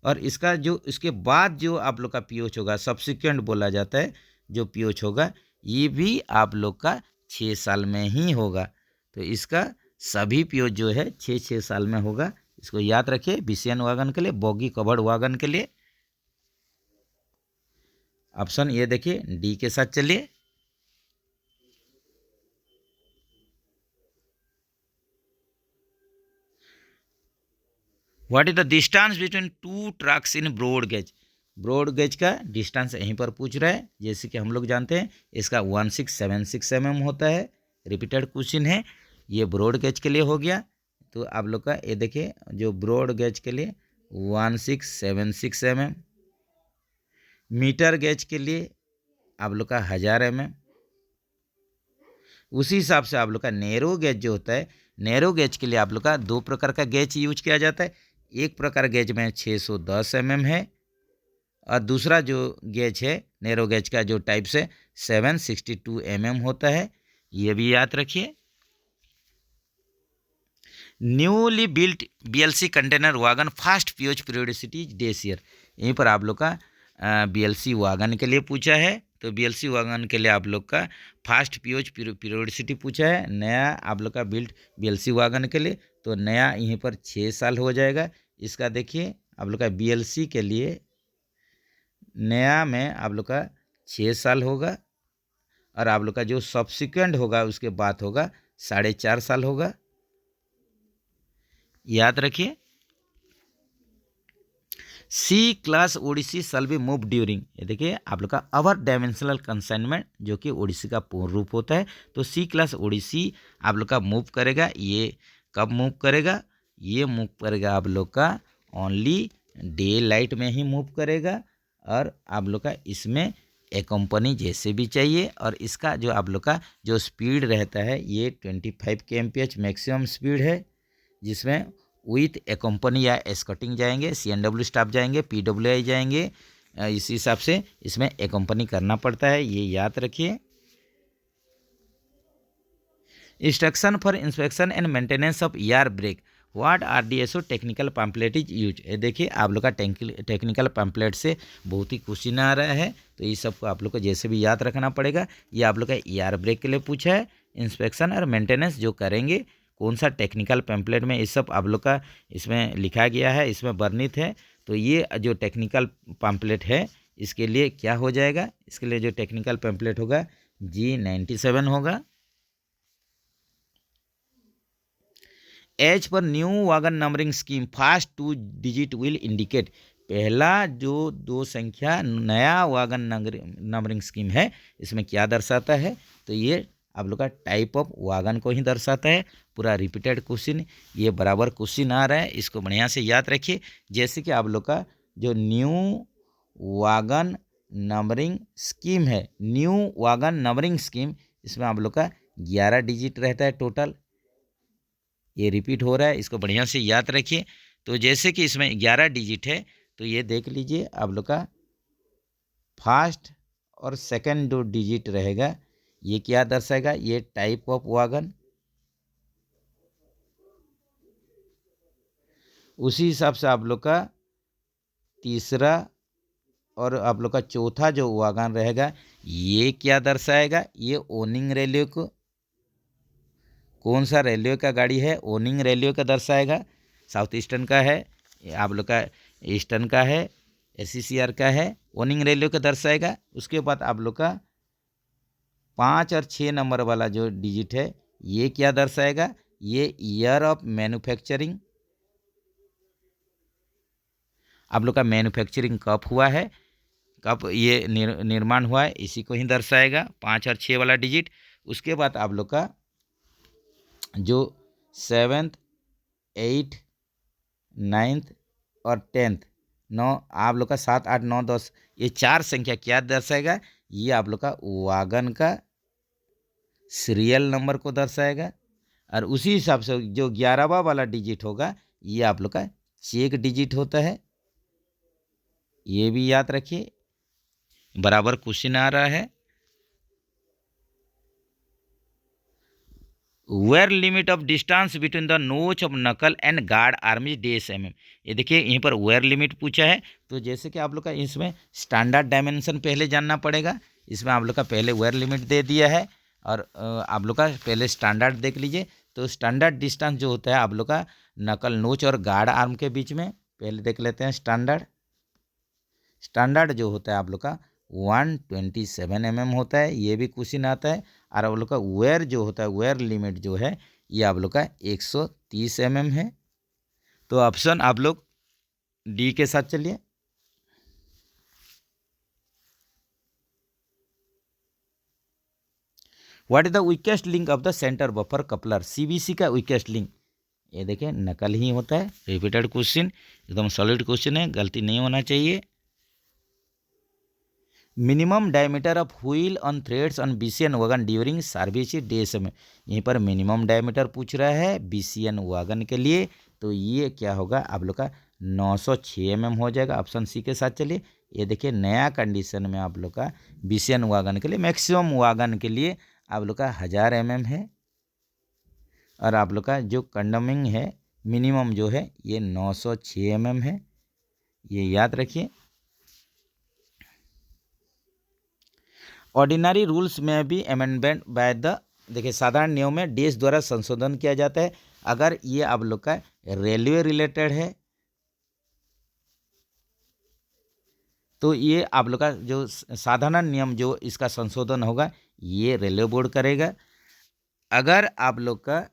और इसका जो इसके बाद जो आप लोग का पीओच होगा सब्सिक्वेंट बोला जाता है, जो पीओच होगा ये भी आप लोग का 6 साल में ही होगा। तो इसका सभी पीओच जो है 6 साल में होगा, इसको याद रखिए BCN वागन के लिए, बॉगी कवर्ड वागन के लिए। ऑप्शन ये देखिए डी के साथ चलिए। What is the distance between two tracks in broad gauge. Broad gauge का डिस्टेंस यहीं पर पूछ रहा है, जैसे कि हम लोग जानते हैं इसका 1676 mm होता है। रिपीटेड क्वेश्चन है, ये ब्रॉड गेज के लिए हो गया। तो आप लोग का ये देखिए जो ब्रॉड गेज के लिए 1676 mm, मीटर गेज के लिए आप लोग का 1000 mm। उसी हिसाब से आप लोग का नैरो गेज जो होता है, नैरो गेज के लिए आप लोग का 2 प्रकार का गेज यूज किया जाता है। एक प्रकार गेज में 610 mm है, और दूसरा जो गेज है नैरो गेज का जो टाइप से 762 mm होता है, ये भी याद रखिए। Newly built BLC container wagon first POH periodicity dash year, यहीं पर आप लोग का BLC वागन के लिए पूछा है। तो BLC वागन के लिए आप लोग का फास्ट पीओच पीरियोडिसिटी पूछा है, नया आप लोग का बिल्ट BLC वागन के लिए, तो नया यहीं पर 6 साल हो जाएगा। इसका देखिए आप लोग का BLC के लिए नया में आप लोग का 6 साल होगा, और आप लोग का जो सब्सिक्वेंट होगा उसके बाद होगा 4.5 साल होगा, याद रखिए। C class ODC shall be move during, ये देखिए आप लोग का अवर डायमेंशनल कंसाइनमेंट जो कि ओडिसी का पूर्ण रूप होता है। तो C क्लास ओडिसी आप लोग का मूव करेगा, ये कब मूव करेगा, ये मूव करेगा आप लोग का ओनली डे लाइट में ही मूव करेगा, और आप लोग का इसमें एक कंपनी जैसे भी चाहिए, और इसका जो आप लोग का जो स्पीड रहता है ये 25 kmph मैक्सिमम स्पीड है, जिसमें विथ ए कंपनी या एस्कॉटिंग जाएंगे, CNW स्टाफ जाएंगे, PWI जाएंगे, इसी हिसाब से इसमें ए कंपनी करना पड़ता है, ये याद रखिए। Instruction for inspection and maintenance of air brake, what RDSO technical pamphlet is use. ये देखिए आप लोग का टेक्निकल पैम्पलेट से बहुत ही क्वेश्चन आ रहा है, तो ये सब आप लोग को जैसे भी याद रखना पड़ेगा। ये आप लोग का एयर ब्रेक के लिए पूछा है, इंस्पेक्शन और मेंटेनेंस जो करेंगे कौन सा टेक्निकल पैम्पलेट में, ये सब आप लोग का इसमें लिखा गया है, इसमें वर्णित है। तो ये जो टेक्निकल पैम्पलेट है इसके लिए क्या हो जाएगा, इसके लिए जो टेक्निकल पैम्पलेट होगा G97 होगा। As per new wagon numbering scheme first 2 digit will indicate, पहला जो 2 संख्या नया वागन नंबरिंग स्कीम है इसमें क्या दर्शाता है, तो ये आप लोग का टाइप ऑफ वागन को ही दर्शाता है। पूरा रिपीटेड क्वेश्चन, ये बराबर क्वेश्चन आ रहा है, इसको बढ़िया से याद रखिए। जैसे कि आप लोग का जो न्यू वागन नंबरिंग स्कीम है, न्यू वागन नंबरिंग स्कीम, इसमें आप लोग का 11 डिजिट रहता है टोटल, ये रिपीट हो रहा है, इसको बढ़िया से याद रखिए। तो जैसे कि इसमें 11 डिजिट है, तो ये देख लीजिए आप लोग का फर्स्ट और सेकंड जो डिजिट रहेगा ये क्या दर्शाएगा, ये टाइप ऑफ वागन। उसी हिसाब से आप लोग का तीसरा और आप लोग का चौथा जो वागन रहेगा ये क्या दर्शाएगा, ये ओनिंग रेलवे को, कौन सा रेलवे का गाड़ी है, ओनिंग रेलवे का दर्शाएगा। साउथ ईस्टर्न का है, आप लोग का ईस्टर्न का है, SCCR का है, ओनिंग रेलियो का दर्शाएगा। उसके बाद आप लोग का 5 और 6 नंबर वाला जो डिजिट है ये क्या दर्शाएगा, ये ईयर ऑफ मैन्युफैक्चरिंग, आप लोग का मैन्युफैक्चरिंग कब हुआ है, कब ये निर्माण हुआ है, इसी को ही दर्शाएगा 5 और 6 वाला डिजिट। उसके बाद आप लोग का जो 7th 8th 9th और 10th 9, आप लोग का 7 8 9 10 ये 4 संख्या क्या दर्शाएगा, ये आप लोग का वागन का सीरियल नंबर को दर्शाएगा। और उसी हिसाब से जो 11वां वाला डिजिट होगा ये आप लोग का चेक डिजिट होता है, ये भी याद रखिए, बराबर क्वेश्चन आ रहा है। Where limit of distance between the notch of knuckle and guard arm is dash mm। ये देखिए यहीं पर वेयर लिमिट पूछा है, तो जैसे कि आप लोग का इसमें स्टैंडर्ड डायमेंशन पहले जानना पड़ेगा। इसमें आप लोग का पहले वेयर लिमिट दे दिया है और आप लोग का पहले स्टैंडर्ड देख लीजिए। तो स्टैंडर्ड डिस्टेंस जो होता है आप लोग का नकल नोच और गार्ड आर्म के बीच में, पहले देख लेते हैं स्टैंडर्ड। स्टैंडर्ड जो होता है आप लोग का 127 mm होता है, ये भी क्वेश्चन आता है। और आप लोग का वेयर जो होता है, वेयर लिमिट जो है ये आप लोग का 130 mm है। तो ऑप्शन आप लोग डी के साथ चलिए। What is the weakest link of the centre buffer coupler, CBC का वीकेस्ट लिंक, ये देखिए नकल ही होता है। रिपीटेड क्वेश्चन, एकदम सॉलिड क्वेश्चन है, गलती नहीं होना चाहिए। Minimum diameter of wheel on threads on BCN wagon during service days में, यहीं पर मिनिमम डायमीटर पूछ रहा है BCN वैगन के लिए, तो ये क्या होगा आप लोग का 906 mm हो जाएगा। ऑप्शन सी के साथ चलिए। ये देखिए नया कंडीशन में आप लोग का BCN वैगन के लिए, मैक्सिमम वैगन के लिए आप लोग का 1000 mm है, और आप लोग का जो कंडमिंग है मिनिमम जो है ये 906 mm है, ये याद रखिए। ऑर्डिनरी रूल्स में भी अमेंडमेंट बाय द, देखिए साधारण नियम में देश द्वारा संशोधन किया जाता है। अगर ये आप लोग का रेलवे रिलेटेड है तो ये आप लोग का जो साधारण नियम जो इसका संशोधन होगा ये रेलवे बोर्ड करेगा। अगर आप लोग का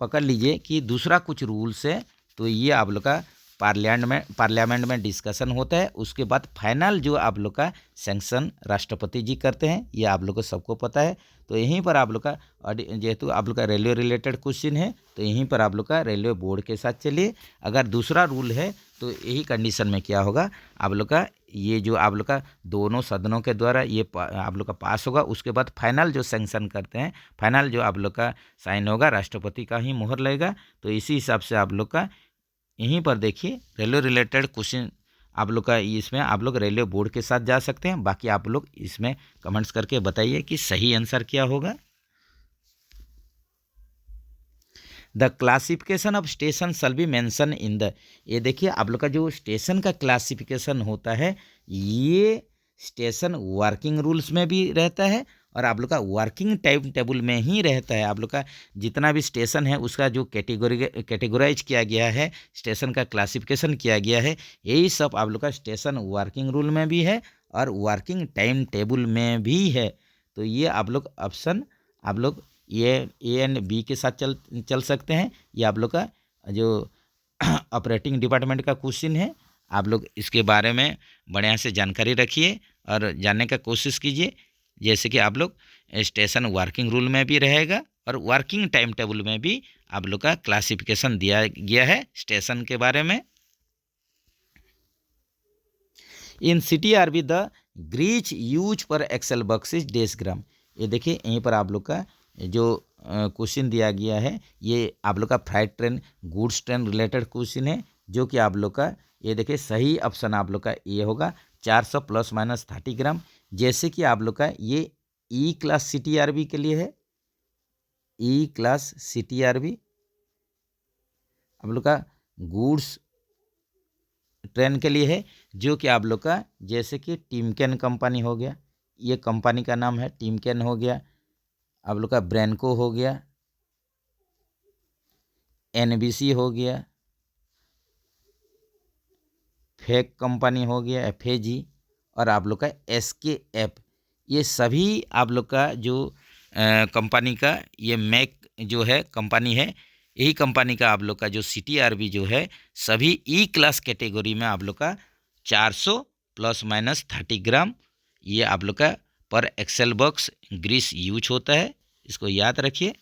पकड़ लीजिए कि दूसरा कुछ रूल्स है तो ये आप लोग का पार्लियामेंट में डिस्कशन होता है, उसके बाद फाइनल जो आप लोग का सैंक्शन राष्ट्रपति जी करते हैं, ये आप लोग को सबको पता है। तो यहीं पर आप लोग का जेहेतु आप लोग का रेलवे रिलेटेड क्वेश्चन है तो यहीं पर आप लोग का रेलवे बोर्ड के साथ चलिए। अगर दूसरा रूल है तो यही कंडीशन में क्या होगा आप लोग का, ये जो आप लोग का दोनों सदनों के द्वारा ये आप लोग का पास होगा, उसके बाद फाइनल जो सैंक्शन करते हैं, फाइनल जो आप लोग का साइन होगा राष्ट्रपति का ही मोहर लगेगा। तो इसी हिसाब से आप लोग का यहीं पर देखिए रेलवे रिलेटेड क्वेश्चन आप लोग का, इसमें आप लोग रेलवे बोर्ड के साथ जा सकते हैं। बाकी आप लोग इसमें कमेंट्स करके बताइए कि सही आंसर क्या होगा। The classification of station shall be mention in the, ये देखिए आप लोग का जो स्टेशन का क्लासिफिकेशन होता है ये स्टेशन वर्किंग रूल्स में भी रहता है और आप लोग का वर्किंग टाइम टेबल में ही रहता है। आप लोग का जितना भी स्टेशन है उसका जो कैटेगोराइज किया गया है, स्टेशन का क्लासिफिकेशन किया गया है, यही सब आप लोग का स्टेशन वर्किंग रूल में भी है और वर्किंग टाइम टेबल में भी है। तो ये आप लोग ऑप्शन आप लोग ये A एंड B के साथ चल सकते हैं। ये आप लोग का जो ऑपरेटिंग डिपार्टमेंट का क्वेश्चन है, आप लोग इसके बारे में बढ़िया से जानकारी रखिए और जानने का कोशिश कीजिए। जैसे कि आप लोग स्टेशन वर्किंग रूल में भी रहेगा और वर्किंग टाइम टेबल में भी आप लोग का क्लासिफिकेशन दिया गया है स्टेशन के बारे में। इन CTRB द ग्रीच यूज पर एक्सेल बक्सिस डेस ग्राम, ये देखिए यहीं पर आप लोग का जो क्वेश्चन दिया गया है ये आप लोग का freight train goods train related question है, जो कि आप लोग का ये देखिए सही ऑप्शन आप लोग का ये होगा 400 ± 30 ग्राम। जैसे कि आप लोग का ये E क्लास CTRB के लिए है, E क्लास CTRB आप लोग का गुड्स ट्रेन के लिए है, जो कि आप लोग का जैसे कि टिमकेन कंपनी हो गया, ये कंपनी का नाम है टिमकेन हो गया, आप लोग का ब्रेनको हो गया, NBC हो गया, फेक कंपनी हो गया FAG, और आप लोग का SKF, ये सभी आप लोग का जो कंपनी का ये मैक जो है कंपनी है, यही कंपनी का आप लोग का जो CTRB जो है सभी E क्लास कैटेगरी में आप लोग का 400 ±30 ग्राम ये आप लोग का पर एक्सेल बॉक्स ग्रीस यूज होता है, इसको याद रखिए।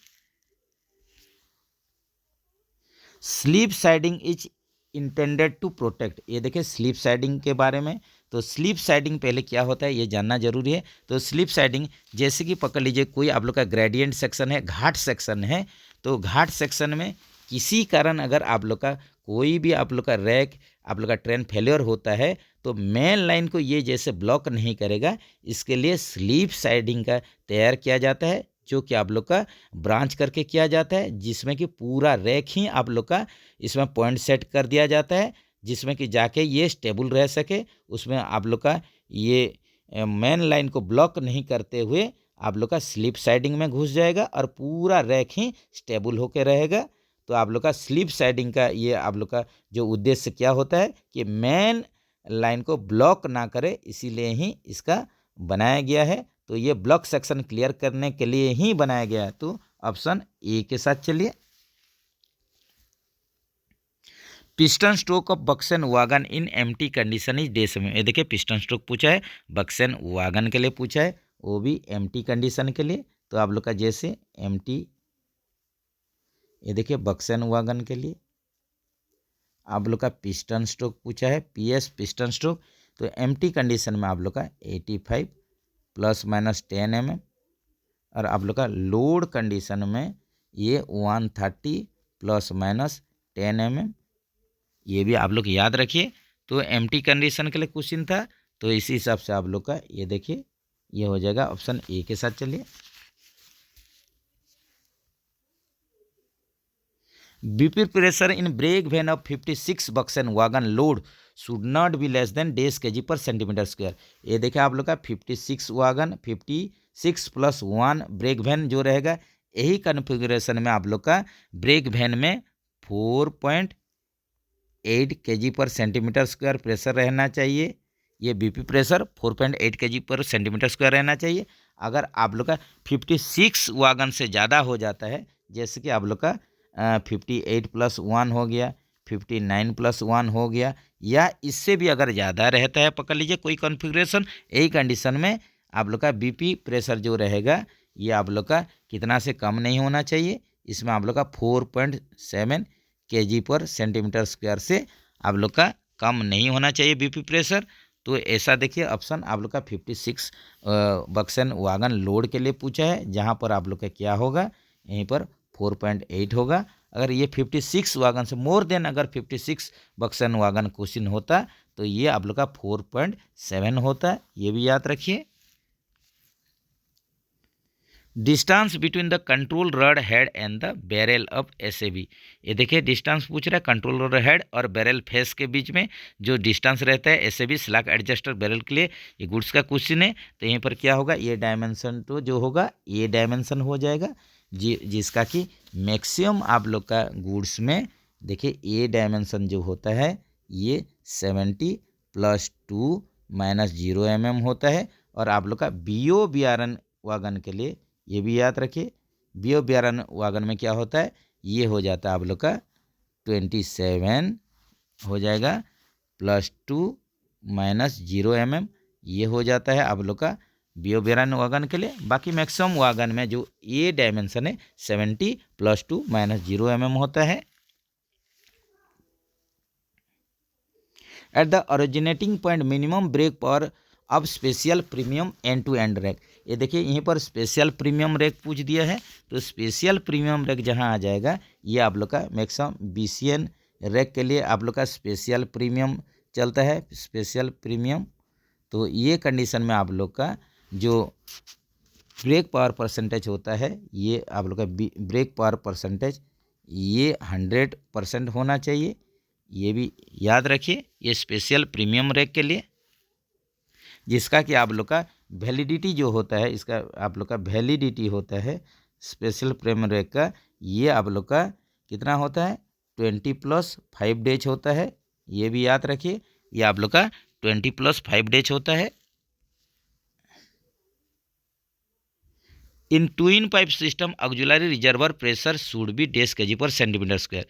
Slip siding is intended to protect, ये देखिए स्लीप साइडिंग के बारे में। तो स्लीप साइडिंग पहले क्या होता है ये जानना जरूरी है। तो स्लीप साइडिंग जैसे कि पकड़ लीजिए कोई आप लोग का ग्रेडियंट सेक्शन है, घाट सेक्शन है, तो घाट सेक्शन में किसी कारण अगर आप लोग का कोई भी आप लोग का रैक आप लोग का ट्रेन फेलियर होता है तो मेन लाइन को ये जैसे ब्लॉक नहीं करेगा, इसके लिए स्लीप साइडिंग का तैयार किया जाता है, जो कि आप लोग का ब्रांच करके किया जाता है, जिसमें कि पूरा रैक ही आप लोग का इसमें पॉइंट सेट कर दिया जाता है, जिसमें कि जाके ये स्टेबल रह सके। उसमें आप लोग का ये मेन लाइन को ब्लॉक नहीं करते हुए आप लोग का स्लीप साइडिंग में घुस जाएगा और पूरा रैक ही स्टेबल होकर रहेगा। तो आप लोग का स्लीप साइडिंग का ये आप लोग का जो उद्देश्य क्या होता है कि मेन लाइन को ब्लॉक ना करे, इसीलिए ही इसका बनाया गया है। तो ये ब्लॉक सेक्शन क्लियर करने के लिए ही बनाया गया है। तो ऑप्शन ए के साथ चलिए। Piston stroke of BOXN wagon in empty condition is dash में, ये देखिए पिस्टन स्ट्रोक पूछा है, बक्सन वागन के लिए पूछा है, वो भी एम्प्टी कंडीशन के लिए। तो आप लोग का जैसे एम्प्टी, ये देखिए बक्सन वागन के लिए आप लोग का पिस्टन स्ट्रोक पूछा है, PS पिस्टन स्ट्रोक। तो एम्प्टी कंडीशन में आप लोग का 85 ±10 mm, और आप लोग का लोड कंडीशन में ये 130 ±10 mm, ये भी आप लोग याद रखिए। तो एम्प्टी कंडीशन के लिए क्वेश्चन था, तो इसी हिसाब से आप लोग का ये देखिए ये हो जाएगा। ऑप्शन ए के साथ चलिए। BP pressure in brake van of 56 BOXN wagon load should not be less than dash kg per centimetre square, ये देखिए आप लोग का 56 वागन 56 + 1 ब्रेक वैन जो रहेगा, यही कन्फिग्रेशन में आप लोग का ब्रेक वैन में 4.8 kg per centimetre square pressure रहना चाहिए। ये BP pressure 4.8 kg per centimetre square रहना चाहिए। अगर आप लोग का 56 वागन से ज़्यादा हो जाता है, जैसे कि आप लोग का 58 + 1 हो गया, 59 + 1 हो गया, या इससे भी अगर ज़्यादा रहता है, पकड़ लीजिए कोई कॉन्फ़िगरेशन, यही कंडीशन में आप लोग का BP प्रेशर जो रहेगा ये आप लोग का कितना से कम नहीं होना चाहिए। इसमें आप लोग का 4.7 kg पर सेंटीमीटर स्क्वायर से आप लोग का कम नहीं होना चाहिए BP प्रेशर। तो ऐसा देखिए ऑप्शन आप लोग का 56 बक्सन वागन लोड के लिए पूछा है, जहाँ पर आप लोग का क्या होगा, यहीं पर 4.8 होगा। अगर ये 56 वागन से मोर देन अगर 56 बक्सन वागन क्वेश्चन होता तो ये आप लोग का 4.7 होता है, ये भी याद रखिए। Distance between the control rod head and the barrel of SAB, ये देखिए डिस्टेंस पूछ रहा है कंट्रोल रड हेड और बैरल फेस के बीच में जो डिस्टेंस रहता है SAB स्लैक एडजस्टर बैरल के लिए, ये गुड्स का क्वेश्चन है। तो यहीं पर क्या होगा, ये डायमेंशन तो जो होगा ये डायमेंशन हो जाएगा जिसका कि मैक्सिमम आप लोग का गुड्स में देखिए ये डायमेंशन जो होता है ये 70 + 2 - 0 mm होता है। और आप लोग का BO BRN वागन के लिए ये भी याद रखिए, BO BRN वागन में क्या होता है, ये हो जाता है आप लोग का 27 हो जाएगा +2 - 0 mm, ये हो जाता है आप लोग का BO BRN वागन के लिए। बाकी मैक्सिमम वागन में जो ये डायमेंशन है 70 + 2 - 0 mm होता है। At the originating point minimum brake power of special premium end to end rake, ये देखिए यहीं पर स्पेशल प्रीमियम रैक पूछ दिया है। तो स्पेशल प्रीमियम रैक जहां आ जाएगा ये आप लोग का मैक्सिमम BCN रैक के लिए आप लोग का स्पेशल प्रीमियम चलता है, स्पेशल प्रीमियम। तो ये कंडीशन में आप लोग का जो ब्रेक पावर परसेंटेज होता है ये आप लोग का ब्रेक पावर परसेंटेज ये 100% होना चाहिए, ये भी याद रखिए। ये स्पेशल प्रीमियम रैक के लिए जिसका कि आप लोग का वैलिडिटी जो होता है, इसका आप लोग का वैलिडिटी होता है स्पेशल प्रीमियम रैक का, ये आप लोग का कितना होता है 20 + 5 डेज होता है, ये भी याद रखिए। ये आप लोग का 20+5 होता है। In twin pipe system auxiliary reservoir pressure should be dash kg per centimetre square.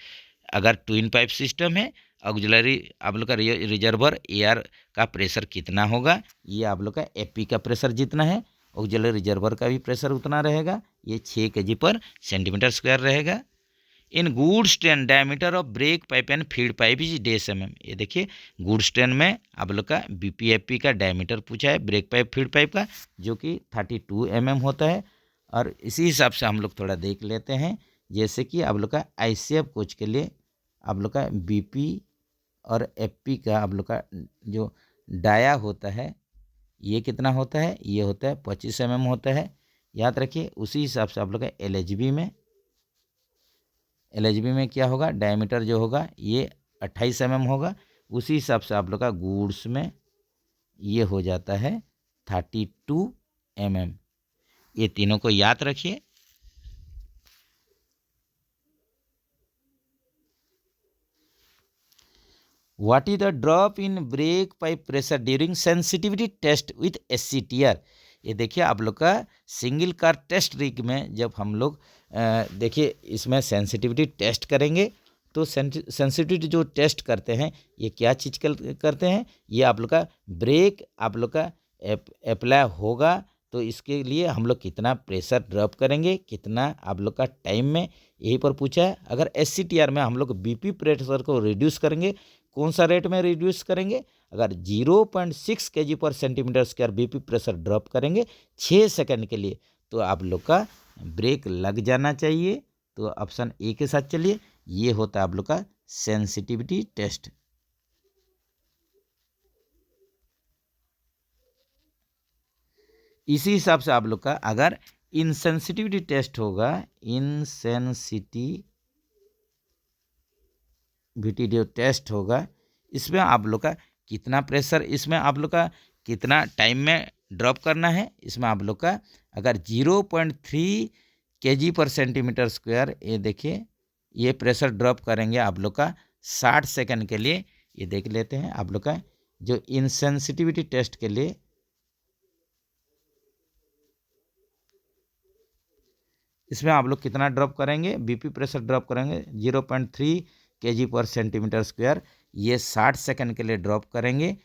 अगर ट्विन पाइप सिस्टम है, ऑक्सिलरी आप लोग का रिजर्वर एयर का प्रेशर कितना होगा, ये आप लोग का एपी का प्रेशर जितना है, ऑक्सिलरी रिजर्वर का भी प्रेशर उतना रहेगा, ये 6 केजी पर सेंटीमीटर स्क्वायर रहेगा। In goods train diameter of brake pipe and feed pipe is dash mm। ये देखिए गुड्स ट्रेन में आप लोग का बीपीएफपी का डायमीटर पूछा है, ब्रेक पाइप फीड पाइप का, जो कि 32 mm होता है। और इसी हिसाब से हम लोग थोड़ा देख लेते हैं, जैसे कि आप लोग का आईसीएफ कोच के लिए आप लोग का बीपी और एफपी का आप लोग का जो डाया होता है ये कितना होता है, ये होता है 25 mm होता है, याद रखिए। उसी हिसाब से आप लोग का एलएचबी में क्या होगा, डायमीटर जो होगा ये 28 mm होगा। उसी हिसाब से आप लोग का गुड्स में ये हो जाता है 32 mm। ये तीनों को याद रखिए। What is the drop in brake pipe pressure during sensitivity test with SCTR। ये देखिए आप लोग का सिंगल कार टेस्ट रिग में जब हम लोग देखिए इसमें सेंसिटिविटी टेस्ट करेंगे, तो सेंसिटिविटी जो टेस्ट करते हैं ये क्या चीज़ करते हैं, ये आप लोग का ब्रेक आप लोग का अप्लाई होगा, तो इसके लिए हम लोग कितना प्रेशर ड्रॉप करेंगे, कितना आप लोग का टाइम में, यही पर पूछा है। अगर SCTR में हम लोग बीपी प्रेशर को रिड्यूस करेंगे, कौन सा रेट में रिड्यूस करेंगे, अगर 0.6 kg per centimetre square BP pressure drop करेंगे 6 सेकंड के लिए, तो आप लोग का ब्रेक लग जाना चाहिए। तो ऑप्शन ए के साथ चलिए, ये होता है आप लोग का सेंसिटिविटी टेस्ट। इसी हिसाब से आप लोग का अगर इनसेंसिटिविटी टेस्ट होगा, इनसेंसिटिविटी जो टेस्ट होगा, इसमें आप लोग का कितना प्रेशर, इसमें आप लोग का कितना टाइम में ड्रॉप करना है, इसमें आप लोग का अगर 0.3 kg पर सेंटीमीटर स्क्वायर, ये देखिए ये प्रेशर ड्रॉप करेंगे आप लोग का 60 सेकंड के लिए। ये देख लेते हैं आप लोग का जो इनसेंसिटिविटी टेस्ट के लिए, इसमें आप लोग कितना ड्रॉप करेंगे, बीपी प्रेशर ड्रॉप करेंगे 0.3 kg पर सेंटीमीटर स्क्वायर, ये 60 सेकंड के लिए ड्रॉप करेंगे।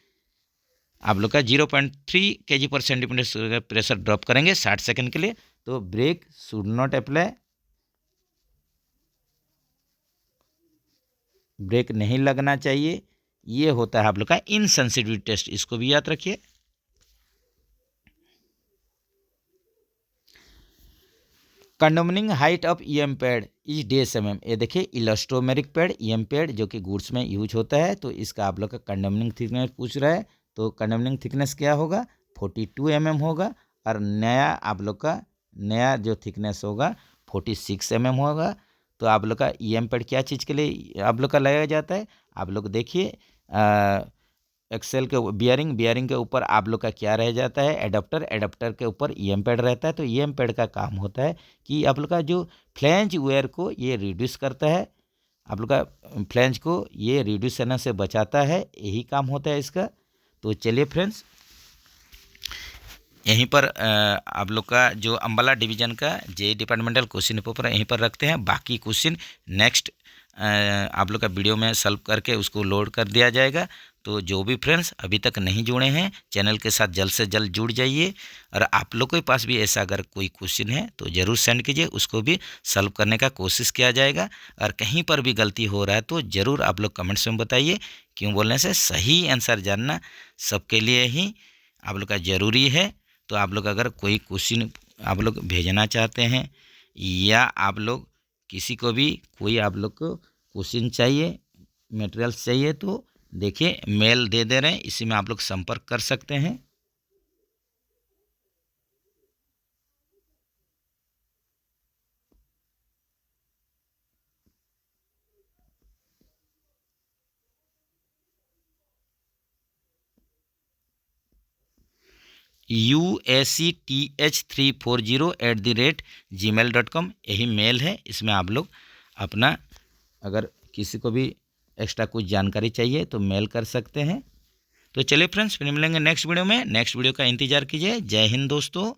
आप लोग का 0.3 kg per centimetre square pressure drop करेंगे 60 सेकंड के लिए, तो brake should not apply, brake नहीं लगना चाहिए। ये होता है आप लोग का इनसेंसिटिविटी टेस्ट, इसको भी याद रखिए। Condemning height of EM pad is dash mm। ये देखिए इलास्टोमेरिक पैड EM पैड जो कि गुड्स में यूज होता है, तो इसका आप लोग का कंडोमिनिंग थिकनेस पूछ रहा है, तो कंडोमिनिंग थिकनेस क्या होगा, 42 mm होगा। और नया आप लोग का नया जो थिकनेस होगा 46 mm होगा। तो आप लोग का EM पैड क्या चीज़ के लिए आप लोग का लगाया जाता है, आप लोग देखिए एक्सेल के बियरिंग के ऊपर आप लोग का क्या रह जाता है, एडाप्टर के ऊपर EM पैड रहता है। तो EM पैड का काम होता है कि आप लोग का जो फ्लैंज वेयर को ये रिड्यूस करता है, आप लोग का फ्लैंज को ये रिड्यूस होने से बचाता है, यही काम होता है इसका। तो चलिए फ्रेंड्स, यहीं पर आप लोग का जो अम्बाला डिवीज़न का जे डिपार्टमेंटल क्वेश्चन पेपर यहीं पर रखते हैं। बाकी क्वेश्चन नेक्स्ट आप लोग का वीडियो में सॉल्व करके उसको लोड कर दिया जाएगा। तो जो भी फ्रेंड्स अभी तक नहीं जुड़े हैं चैनल के साथ जल्द से जल्द जुड़ जाइए। और आप लोग के पास भी ऐसा अगर कोई क्वेश्चन है तो ज़रूर सेंड कीजिए, उसको भी सॉल्व करने का कोशिश किया जाएगा। और कहीं पर भी गलती हो रहा है तो ज़रूर आप लोग कमेंट्स में बताइए। क्यों बोलने से सही आंसर जानना सबके लिए ही आप लोग का ज़रूरी है। तो आप लोग अगर कोई क्वेश्चन आप लोग भेजना चाहते हैं या आप लोग किसी को भी कोई आप लोग को क्वेश्चन चाहिए, मटेरियल्स चाहिए, तो देखिए मेल दे रहे हैं, इसी में आप लोग संपर्क कर सकते हैं। UACTH340@gmail.com यही मेल है। इसमें आप लोग अपना अगर किसी को भी एक्स्ट्रा कुछ जानकारी चाहिए तो मेल कर सकते हैं। तो चलिए फ्रेंड्स, फिर मिलेंगे नेक्स्ट वीडियो में। नेक्स्ट वीडियो का इंतजार कीजिए। जय हिंद दोस्तों।